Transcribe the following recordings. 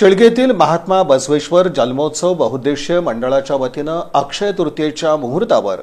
शेळगेतील महात्मा बसवेश्वर जन्मोत्सव बहुउद्देशीय मंडळाच्या वतीनं अक्षय तृतीयेच्या मुहूर्तावर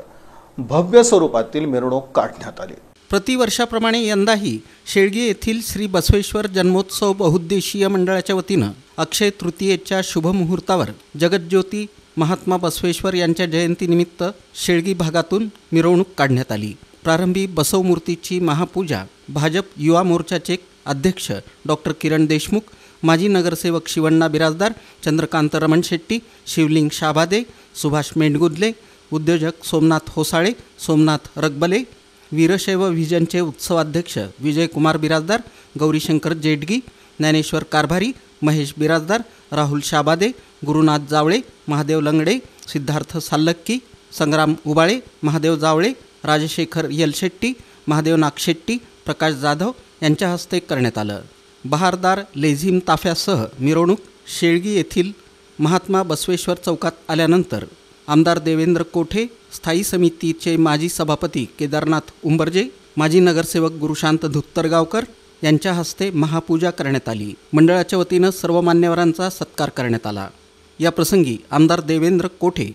भव्य स्वरूपातील मिरवणूक काढण्यात आली। प्रतिवर्षाप्रमाणे यंदाही शेळगे येथील श्री बसवेश्वर जन्मोत्सव बहुउद्देशीय मंडळाच्या वतीनं अक्षय तृतीयेच्या शुभ मुहूर्तावर जगज्योती महात्मा बसवेश्वर यांच्या जयंतीनिमित्त शेळगी भागातून मिरवणूक काढण्यात आली। प्रारंभी बसव मूर्तीची महापूजा भाजप युवा मोर्चाचे अध्यक्ष डॉक्टर किरण देशमुख, माजी नगरसेवक शिवण्णा बिराजदार, चंद्रकांत रमण शेट्टी, शिवलिंग शाबादे, सुभाष मेंढगुदले, उद्योजक सोमनाथ होसाळे, सोमनाथ रगबले, वीरशैव व्हिजनचे उत्सवाध्यक्ष विजयकुमार बिराजदार, गौरीशंकर जेडगी, ज्ञानेश्वर कारभारी, महेश बिराजदार, राहुल शाबादे, गुरुनाथ जावळे, महादेव लंगडे, सिद्धार्थ साल्लक्की, संग्राम उबाळे, महादेव जावळे, राजशेखर यलशेट्टी, महादेव नागशेट्टी, प्रकाश जाधव यांच्या हस्ते करण्यात आलं। बहारदार लेझिम ताफ्यासह मिरवणूक शेळगी येथील महात्मा बसवेश्वर चौकात आल्यानंतर आमदार देवेंद्र कोठे, स्थायी समितीचे माजी सभापती केदारनाथ उंबर्जे, माजी नगरसेवक गुरुशांत धुत्तरगावकर यांच्या हस्ते महापूजा करण्यात आली। मंडळाच्या वतीनं सर्व मान्यवरांचा सत्कार करण्यात आला। या प्रसंगी आमदार देवेंद्र कोठे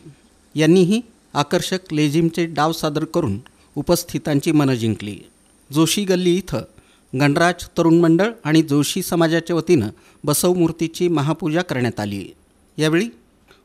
यांनीही आकर्षक लेझिमचे डाव सादर करून उपस्थितांची मनं जिंकली। जोशी गल्ली इथं गणराज तरुण मंडळ आणि जोशी समाजाच्या वतीनं बसव मूर्तीची महापूजा करण्यात आली। यावेळी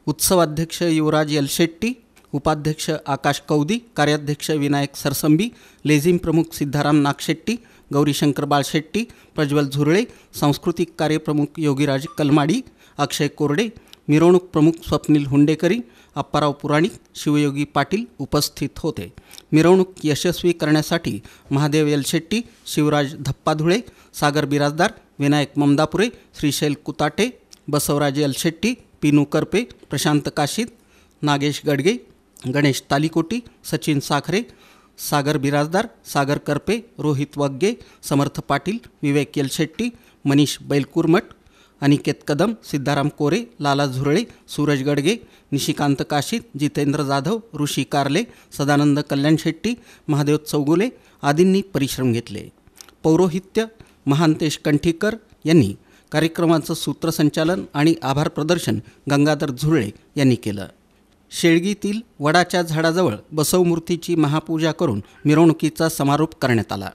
उत्सवाध्यक्ष युवराज यलशेट्टी, उपाध्यक्ष आकाश कौदी, कार्याध्यक्ष विनायक सरसंबी, लेझिम प्रमुख सिद्धाराम नागशेट्टी, गौरीशंकर बाळशेट्टी, प्रज्वल झुरळे, सांस्कृतिक कार्यप्रमुख योगीराज कलमाडी, अक्षय कोरडे, मिरवणूक प्रमुख स्वप्नील हुंडेकरी, अप्पाराव पुराणिक, शिवयोगी पाटील उपस्थित होते। मिरवणूक यशस्वी करण्यासाठी महादेव यलशेट्टी, शिवराज धप्पाधुळे, सागर बिराजदार, विनायक ममदापुरे, श्रीशैल कुताटे, बसवराज यलशेट्टी, पिनू करपे, प्रशांत काशीद, नागेश गडगे, गणेश तालिकोटी, सचिन साखरे, सागर बिराजदार, सागर करपे, रोहित वग्गे, समर्थ पाटील, विवेक यलशेट्टी, मनीष बैलकुरमठ, अनिकेत कदम, सिद्धाराम कोरे, लाला झुरळे, सूरज गडगे, निशिकांत काशीद, जितेंद्र जाधव, ऋषी कारले, सदानंद कल्याण शेट्टी, महादेव चौगुले आदींनी परिश्रम घेतले। पौरोहित्य महांतेश कंठीकर यांनी कार्यक्रमाचं सूत्रसंचालन आणि आभार प्रदर्शन गंगाधर झुरळे यांनी केलं। शेळगीतील वडाच्या झाडाजवळ बसव मूर्तीची महापूजा करून मिरवणुकीचा समारोप करण्यात आला।